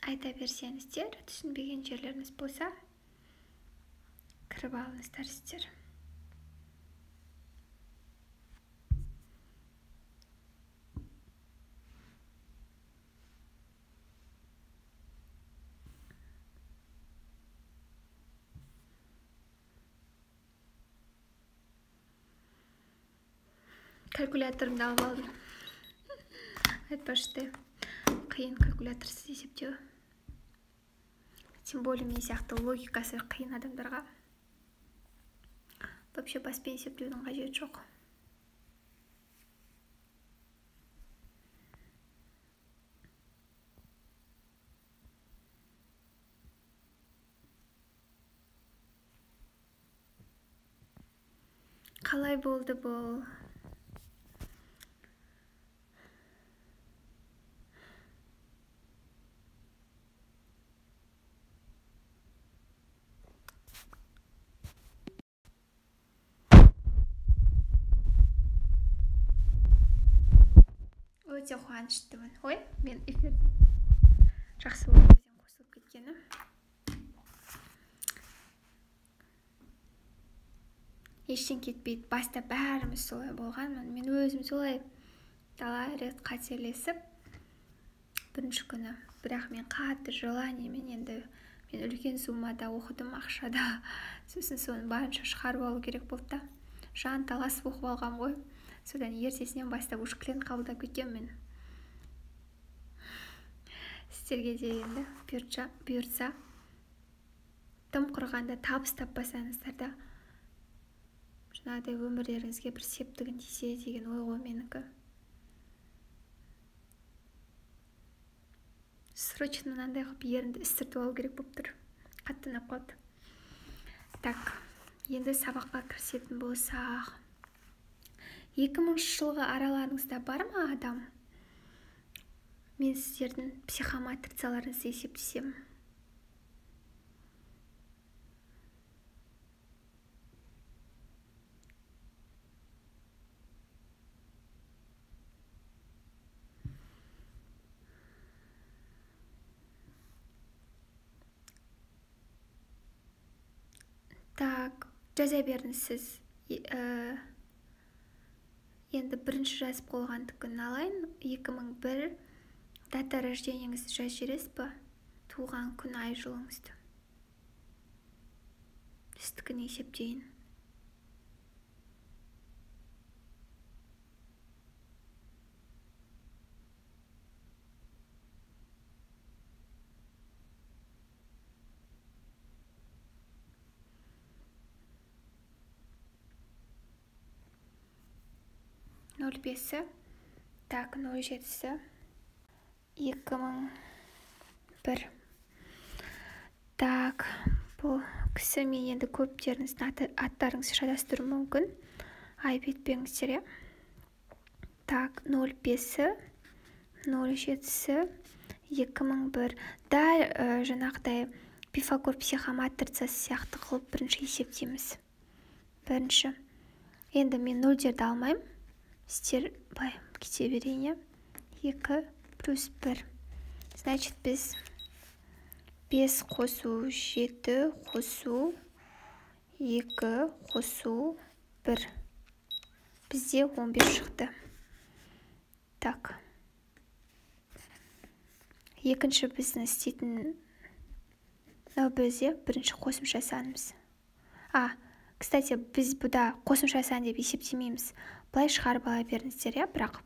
айта берсеңіздер, түсінбеген жерлеріңіз болса, кіріп алыңыздар сіздер. Калькуляторымды алып алдым. Айтпашты, қиын калькуляторсыз есептеу. Тем более мен сияқты логикасы қиын адамдарға вообще баспен есептеудің қажеті жоқ. Қалай болды бұл? Өте қуаныштымын. Ой, мен эфирде жақсы болып өзім қосылып кеткені. Ештен кетпейді. Баста бәріміз солай болғанмын. Мен өзім солай талай рет қателесіп, бірінші күні. Бірақ мен қатты желаниемен енді мен үлкен суммада оқыдым, ақшада. Сосын соны барынша шығарып алу керек болды да. Жан таласып оқып алғам ғой. Содан ертесінен бастап уж клиент қабылдап кеткен мен. Сіздерге де енді бұйыртса, тым құрғанда табыс таппасаңыздар да, жаңағыдай өмірлеріңізге бір септігін тисе деген ой ғой менікі. Срочно мынандай қылып ерінді істіртіп алу керек болып тұр. Қатты ұнап қалды. Так, енді сабаққа кірісетін болсақ. 2000 жылғы араларыңызда бар ма адам? Мен сіздердің психоматрицаларыңызды есептесем. Так, жаза беріңіз сіз. Енді бірінші жазып қойғандікін алайын. 2001 дата рождениеңізді жазып жібересіз ба? Туған күн, ай, жылыңызды. Сіздікін есептейін. Нөл бесі, так, 07-сі, 2001. Так, бұл кісі мен енді көптеріңіздің аттарыңызды шатастыру мүмкін. Айып етпеңіздер, е. Так, 05-сі, 07-сі, 2001. Дәл жаңағыдай Пифагор психоматрицасы сияқты қылып бірінші есептейміз. Бірінші. Енді мен нөлдерді алмаймын. Сіздер бай кете берейін. 2 плюс 1. Значит, біз 5 қосу 7 қосу 2 қосу 1. Бізде 15 шықты. Так. Екінші біздің істейтін бізде бірінші қосымша санымыз. Кстати, біз бұда қосымша сан деп есептемейміз. Бұлай шығарып ала беріңіздер, е, бірақ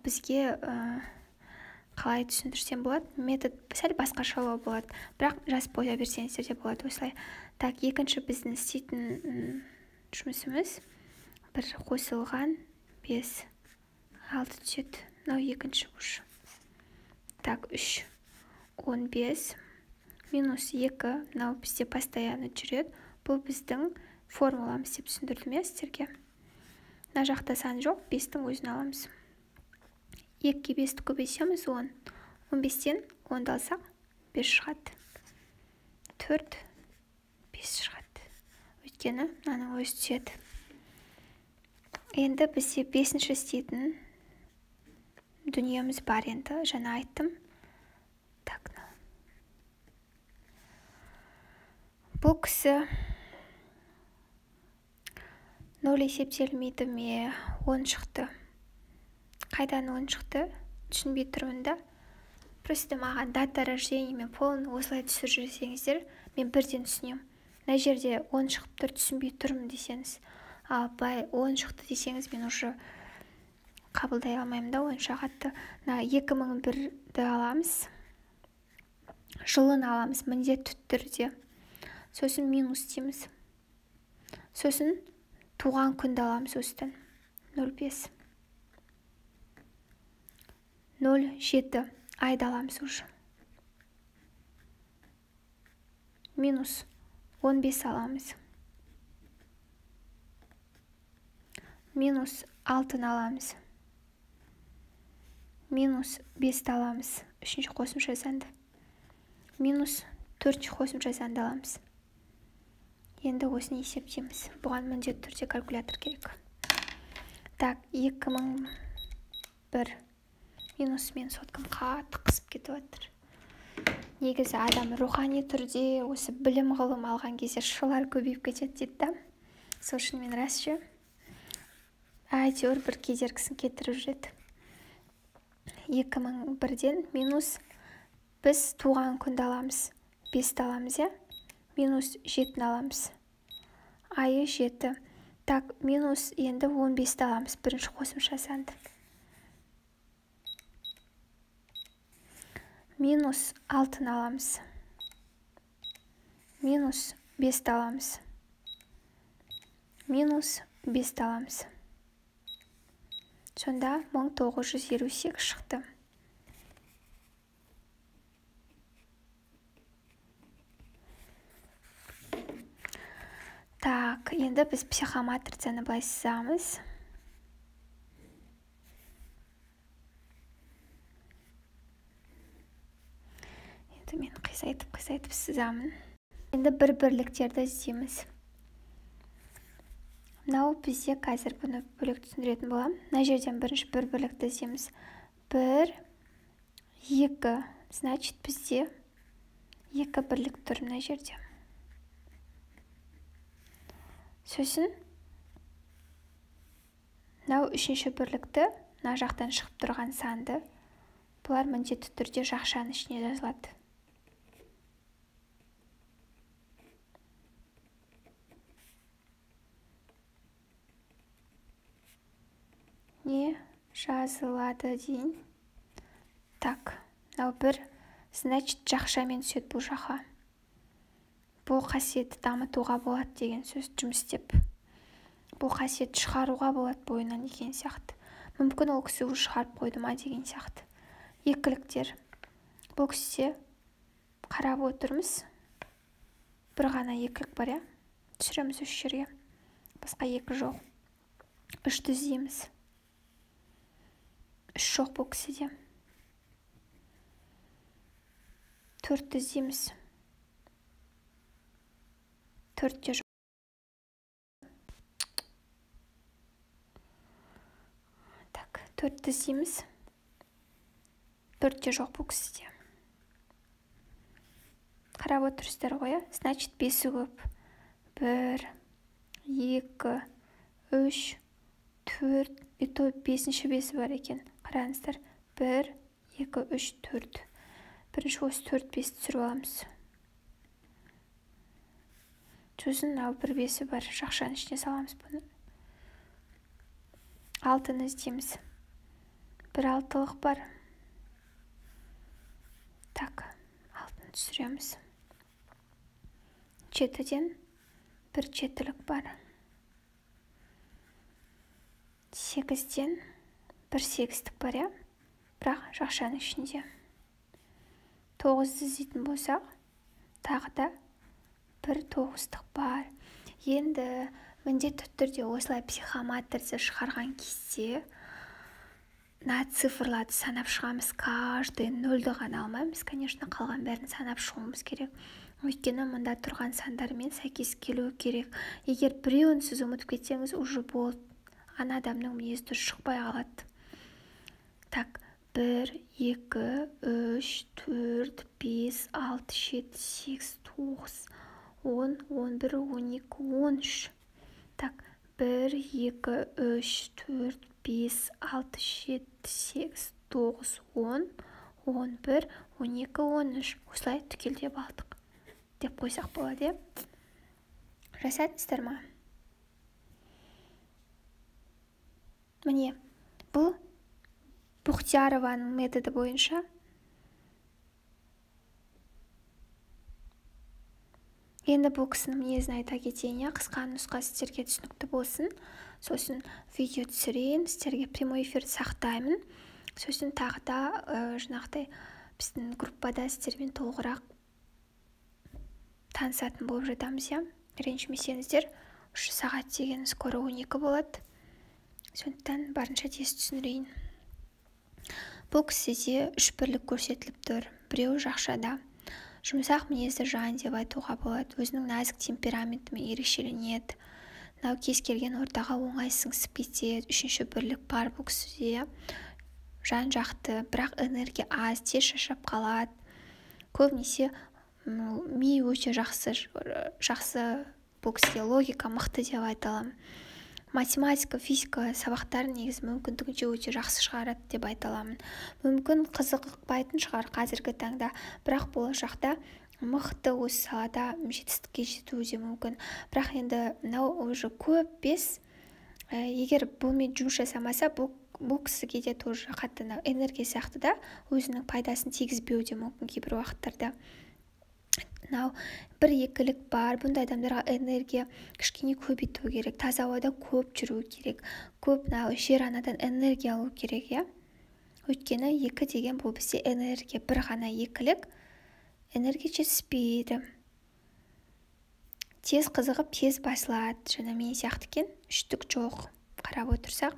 бізге қалай түсіндірсем болады? Метод сәл басқашалау болады. Бірақ жазып қоя берсеңіздер де болады осылай. Так, екінші біздің істейтін жұмысымыз бір қосылған 5 6 түседі. Мынау екінші ұш. Так, 3 15 минус 2. Мынау бізде постоянно жүреді. Бұл біздің формуламыз деп түсіндірдім сіздерге. Мына жақта сан жоқ, 5-тің өзін аламыз. 2-ге 5-ті көбейтеміз 10. 15-тен 10-ды алсақ 5 шығады. 4 5 шығады. Өйткені мынаның өзі түседі. Енді бізде 5-ші істейтін дүниеміз бар енді. Жаңа айттым. Так, бұл кісі 0 есептелмейді ме? 10 шықты. Қайдан 10 шықты? Түсінбей тұрмын да. Просто маған дата рождения мен полын осылай түсіріп жүрсеңіздер, мен бірден түсінемін. Мына жерде 10 шығып тұр, түсінбей тұрмын десеңіз. Ал былай 10 шықты десеңіз, мен уже қабылдай алмаймын да 10 шағатты. 2001-ді аламыз. Жылын аламыз міндетті түрде. Сосын минус дейміз. Сосын туған күнді аламыз осыдан. 05. 07 айды аламыз уже. Минус 15 аламыз. Минус 6 аламыз. Минус 5 аламыз. Үшінші қосымша санды. Минус 4 қосымша санды аламыз. Енді осыны есептейміз. Бұған міндетті түрде калькулятор керек. Так, 2001 минус мен соткам қатты қысып кетіп отыр. Негізі адам рухани түрде осы білім ғылым алған кезде шылар көбейіп кетеді дейді да. Сол үшін мен рас ше. Әйтеуір бір кедергісін кетіріп жүреді. 2001-ден минус біз туған күнді аламыз. 5 аламыз, е? Минус 7 аламыз. Айы 7. Так, минус енді 15 аламыз. Бірінші қосымша санды. Минус 6 аламыз. Минус 5 аламыз. Минус 5 аламыз. Сонда 1958 шықты. Так, енді біз психоматрицаны былай сызамыз. Енді мен қисайтып сызамын. Енді бір-бірліктерді іздейміз. Мынау бізде қазір бұны бөлек түсіндіретін болам. Мына жерден бірінші бір-бірлікті іздейміз. 1, 2. Значит, бізде 2 бірлік тұр мына жерде. Сосын мынау үшінші бірлікті, мына жақтан шығып тұрған санды, бұлар міндетті түрде жақшаның ішіне жазылады. Не жазылады дейін. Так, мынау бір, значит, жақшамен түседі бұл жаққа. Бұл қасиетті дамытуға болады деген сөз жұмыс істеп. Бұл қасиетті шығаруға болады бойынан деген сияқты. Мүмкін ол кісі шығарып қойды ма деген сияқты. Екіліктер. Бұл кісіде қарап отырмыз. Бір ғана екілік бар, я? Түсіреміз үш жерге. Басқа екі жоқ. Үшті іздейміз. Үш жоқ бұл кісіде. Төртті іздейміз. Төртте жоқ. Так, төртті іздейміз. Төртте жоқ бұл кісіде. Қарап отырсыздар ғой, значит, бесі көп. 1, 2, 3, 4, и то бесінші бесі бар екен. Қараңыздар. 1, 2, 3, 4. Бірінші осы 4-5 түсіріп аламыз. Сосын мынау бір бесі бар. Жақшаның ішіне саламыз бұны. 6-ны іздейміз. Бір 6-лық бар. Так, 6-ны түсіреміз. 7-ден бір 7-лік бар. 8-ден бір 8-лік бар, я? Бірақ жақшаның ішінде. 9-ды іздейтін болсақ, тағы да бір 9-лық бар. Енді міндетті түрде осылай психоматрица шығарған кезде мына цифрларды санап шығамыз. Каждый 0-ді ғана алмаймыз, конечно, қалған бәрін санап шығуымыз керек. Өйткені мұнда тұрған сандармен сәйкес келу керек. Егер біреуін сіз ұмытып кетсеңіз, уже болды. Ана адамның мінезі дұрыс шықпай қалады. Так, 1 2 3 4 5 6 7 8 9 10 11 12 13. Так, 1 2 3 4 5 6 7 8 9 10 11 12 13. Осылай түгелдеп алдық деп қойсақ болады. Жасадыңыздар ма? Міне, бұл Бухтиярованың методы бойынша енді бұл кісінің мінезін айта кетейін, қысқа нұсқа сіздерге түсінікті болсын. Сосын видео түсірейін, сіздерге прямой эфир сақтаймын. Сосын тағы да жаңағыдай біздің группада сіздермен толығырақ танысатын болып жатамыз. Ренжімесеңіздер, 3 сағат деген скоро 12 болады. Сондықтан барынша тез түсіндірейін. Бұл кісіде 3 бірлік көрсетіліп тұр. Біреу жақшада. Жұмсақ мінезді жан деп айтуға болады. Өзінің нәзік темпераментімен ерекшеленеді. Мынау кез келген ортаға оңай сіңісіп кетеді. 3-ші бірлік бар бұл кісіде. Жан жақты, бірақ энергия аз, тез шаршап қалады. Көбінесе ми өте жақсы бұл кісіде логика мықты деп айта аламын. Математика, физика сабақтарын негізі мүмкіндігінше өте жақсы шығарады деп айта аламын. Мүмкін қызықпайтын шығар қазіргі таңда, бірақ болашақта мықты осы салада жетістікке жетуі де мүмкін. Бірақ енді мынау уже көп бес, егер бұлмен жұмыс жасамаса, бұл кісіге де тоже қатты энергия сияқты да өзінің пайдасын тигізбеуі де мүмкін кейбір уақыттарда. Мынау 1-2-лік бар. Бұндай адамдарға энергия кішкене көбейту керек. Таза ауада көп жүру керек. Көп жер анадан энергия алу керек, Өйткені 2 деген бұл бізде энергия. Бір ғана 2-лік энергия жетіспейді. Тез қызығып, тез басылады. Жаңа мен сияқты екен, 3-тік жоқ. Қарап отырсақ,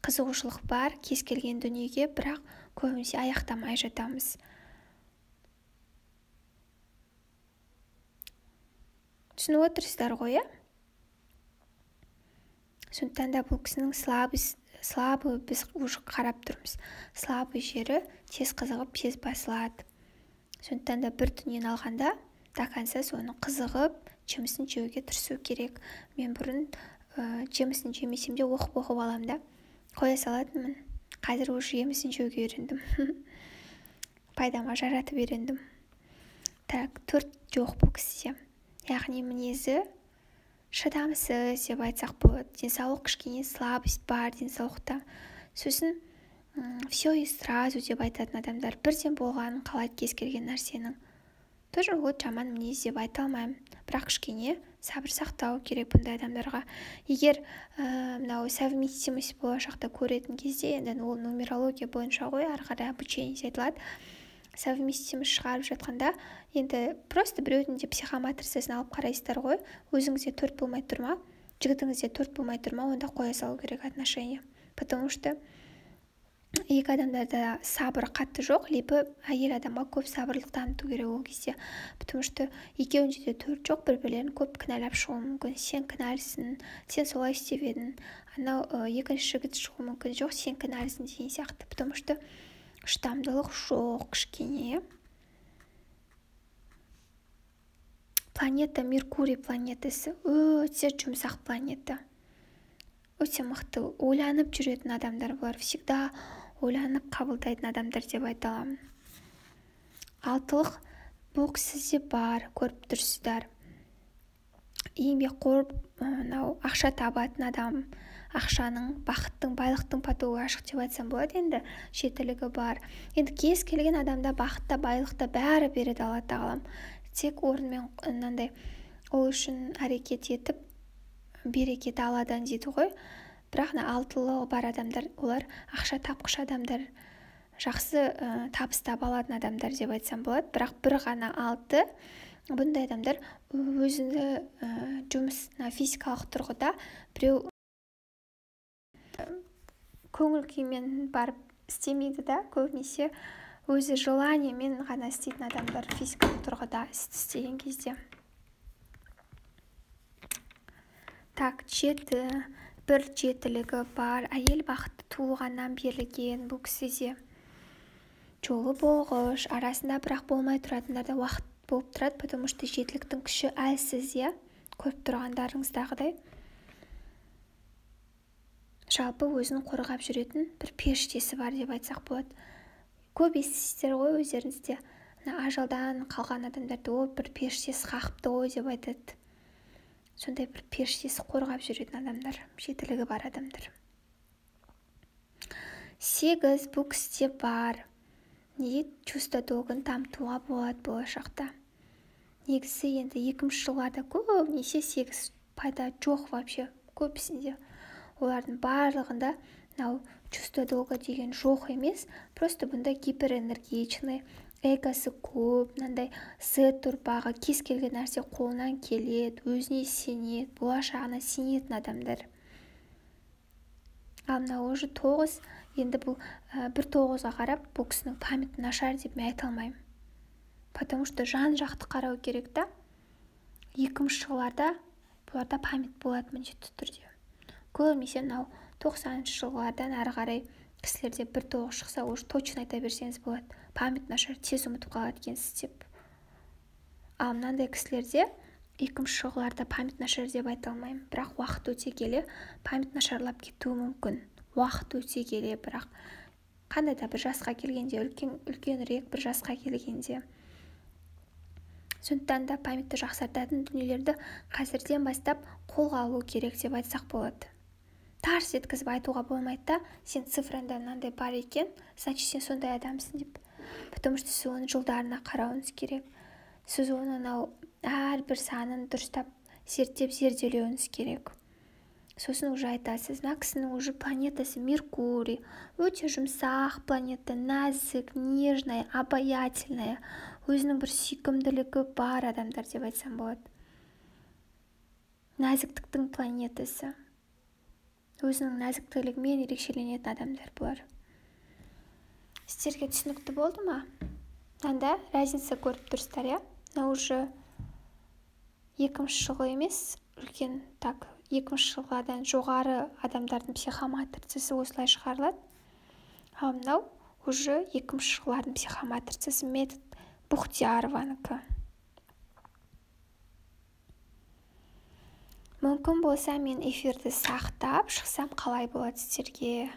қызығушылық бар кез келген дүниеге, бірақ көбінесе аяқтамай жатамыз. Түсініп отырсыздар ғой, Сондықтан да бұл кісінің слабы біз уже қарап тұрмыз. Слабы жері тез қызығып, тез басылады. Сондықтан да бір дүниені алғанда, до конца соны қызығып, жемісін жеуге тырысу керек. Мен бұрын жемісін жемесем де оқып аламда. Қоя салатынмын. Қазір уже жемісін жеуге үйрендім. Пайдама жаратып үйрендім. Так, 4 жоқ бұл кісіде. Яғни мінезі шыдамсыз деп айтсақ болады. Денсаулық кішкене слабость бар денсаулықта. Сосын все и сразу деп айтатын адамдар. Бірден болғанын қалайды кез келген нәрсенің. Тоже жаман мінез деп айта алмаймын. Бірақ кішкене сабыр сақтау керек бұндай адамдарға. Егер мынау совместимость болашақта көретін кезде, енді ол нумерология бойынша ғой, ары қарай обучение айтылады. Совместимость шығарып жатқанда, енді просто біреудің де психометриясын алып қарайсыздар ғой, өзіңізде 4 болмай тұрма, жігітіңізде 4 болмай тұрма, онда қоя салу керек отношения. Потому что екі адамдарда сабыр қатты жоқ, либо әйел адамға көп сабырлық таныту керек ол кезде. Потому что екеуінде де 4 жоқ, бір-бірлерін көп кінәлап шығуы мүмкін. Сен кінәлісің, сен солай істеп едің. Анау екінші жігіт шығуы мүмкін, жоқ, сен кінәлісің деген сияқты. Потому что шыдамдылық жоқ кішкене. Планета Меркурий планетасы өте жұмсақ планета. Өте мықты, ойланып жүретін адамдар бар. Всегда ойланып қабылдайтын адамдар деп айта аламын. 6-лық бұл кісіде бар, көріп тұрсыздар. Еңбекқор, ақша табатын адам, ақшаның, бақыттың, байлықтың потогы ашық деп айтсам болады, енді 7-лігі бар. Енді кез келген адамда бақытта, байлықта бәрі береді Алла тағалам. Тек орнымен мынандай ол үшін әрекет етіп, берекет Алладан дейді ғой. Бірақ 6-лығы бар адамдар, олар ақша тапқыш адамдар, жақсы табыс таба алатын адамдар деп айтсам болады. Бірақ бір ғана 6, бұндай адамдар өзінің жұмысына физикалық тұрғыда біреу көңіл күймен барып істемейді да, көбінесе өзі желаниемен ғана істейтін адамдар физикалық тұрғыда істеген кезде. Так, 7, бір 7-лігі бар, әйел бақытты туылғаннан берілген бұл кісіде. жолы болғыш, арасында бірақ болмай тұратындарда уақыт болып тұрады, потому что жетіліктің күші әлсіз, иә, көріп тұрғандарыңыздағыдай. Жалпы өзін қорғап жүретін бір періштесі бар деп айтсақ болады. Көп естисіздер ғой өздеріңізде, ажалдан қалған адамдарды ол бір періштесі қақыпты ғой деп айтады. Сондай бір періштесі қорғап жүретін адамдар, жетілігі бар адамдар. 8 бұл кісіде бар. Неге чувство долгын дамытуға болады болашақта. Негізі енді 2000 жылғарда көбінесе 8 пайда жоқ вообще, көбісінде. Олардың барлығында чувство долга деген жоқ емес, просто бұнда гиперэнергичный, эгосы көп, мынандай Z ұрпағы, кез келген нәрсе қолынан келеді, өзіне сенеді, болашағына сенетін адамдар. Ал мына уже 9, енді бұл 1-9-ға қарап, бұл кісінің памяті нашар деп мен айта алмаймын. Потому что жан-жақты қарау керек та. 2000 жылғарда бұларда память болады міндетті түрде. Көбінесе 90-шы жылғардан әрі қарай кісілерде 1-9 шықса, уже точно айта берсеңіз болады. Память нашар, тез ұмытып қалады екенсіз деп. Ал мынандай кісілерде 2000 жылғарда память нашар деп айта алмаймын. Бірақ уақыт өте келе память нашарлап кетуі мүмкін. Уақыт өте келе, бірақ қандай да бір жасқа келгенде, үлкенірек бір жасқа келгенде. Сондықтан да памятті жақсартатын дүниелерді қазірден бастап қолға алу керек деп айтсақ болады. Тарс еткізіп айтуға болмайды да, сен цифранда мынандай бар екен, значит сен сондай адамсың деп. Потому что сіз оның жылдарына қарауыңыз керек. Сіз оның әрбір санын дұрыстап зерттеп зерделеуіңіз керек. Сосын уже айтасыз, мына кісінің уже планетасы Меркурий, өте жұмсақ планета, нәзік, нежная, обаятельная, өзінің бір сүйкімділігі бар адамдар деп айтсам болады. Нәзіктіктің планетасы. Өзінің нәзіктілігімен ерекшеленетін адамдар бұлар. Сіздерге түсінікті болды ма? Мында разница көріп тұрсыздар, иә? Мына уже 2000 жылғы емес, үлкен, 2000 жылғадан жоғары адамдардың психоматрицасы осылай шығарылады. Ал мынау уже 2000 жылғардың психоматрицасы метод Бухтиярованікі. Мүмкін болса, мен эфирді сақтап шықсам қалай болады сіздерге?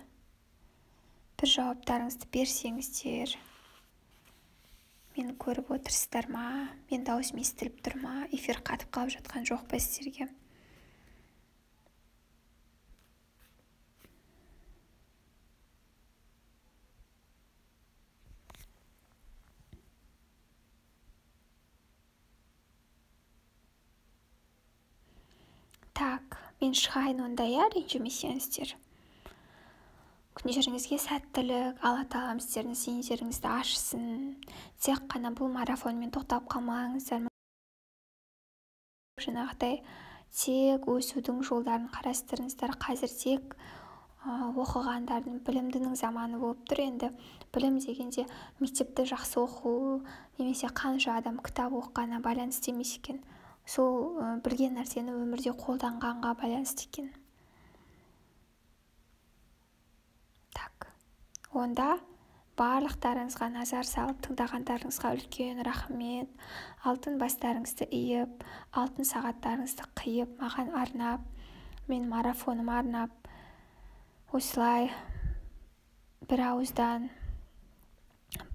Бір жауаптарыңызды берсеңіздер. Мені көріп отырсыздар ма? Мен дауысым естіліп тұр ма? Эфир қатып қалып жатқан жоқ па сіздерге? Так, мен шығайын онда, иә, ренжімесеңіздер. Күндеріңізге сәттілік, Алла тағалам сіздердің зейіндеріңізді ашсын. Тек қана бұл марафонмен тоқтап қалмаңыздар. Жаңағыдай тек өсудің жолдарын қарастырыңыздар. Қазір тек оқығандардың білімдінің заманы болып тұр. Енді білім дегенде мектепті жақсы оқу, немесе қанша адам кітап оқығанына байланысты емес екен. Сол білген нәрсені өмірде қолданғанға байланысты екен. Так, онда барлықтарыңызға назар салып тыңдағандарыңызға үлкен рахмет. Алтын бастарыңызды иіп, алтын сағаттарыңызды қиып, маған арнап, мен марафоным арнап, осылай бір ауыздан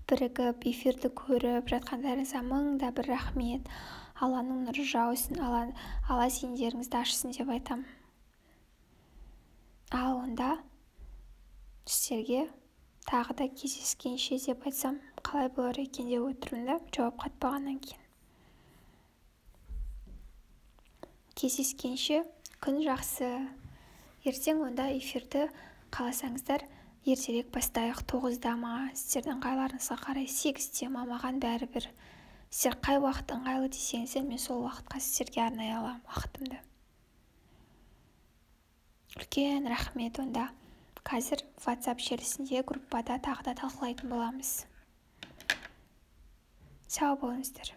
бірігіп, эфирді көріп жатқандарыңызға мыңда бір рахмет. Алланың нұры жаусын, Алла зейіндеріңізді ашсын деп айтам. Ал онда сіздерге тағы да кездескенше деп айтсам, қалай болар екен деп отырмын да, жауап қатпағаннан кейін. Кездескенше күн жақсы. Ертең онда эфирді қаласаңыздар, ертерек бастайық. 9-да ма, сіздердің ыңғайларыңызға қарай, 8-де ма, маған бәрібір. Сіздер қай уақыт ыңғайлы десеңіздер, мен сол уақытқа сіздерге арнай аламын уақытымды. Үлкен рахмет. Онда қазір WhatsApp желісінде группада тағы да талқылайтын боламыз. Сау болыңыздар.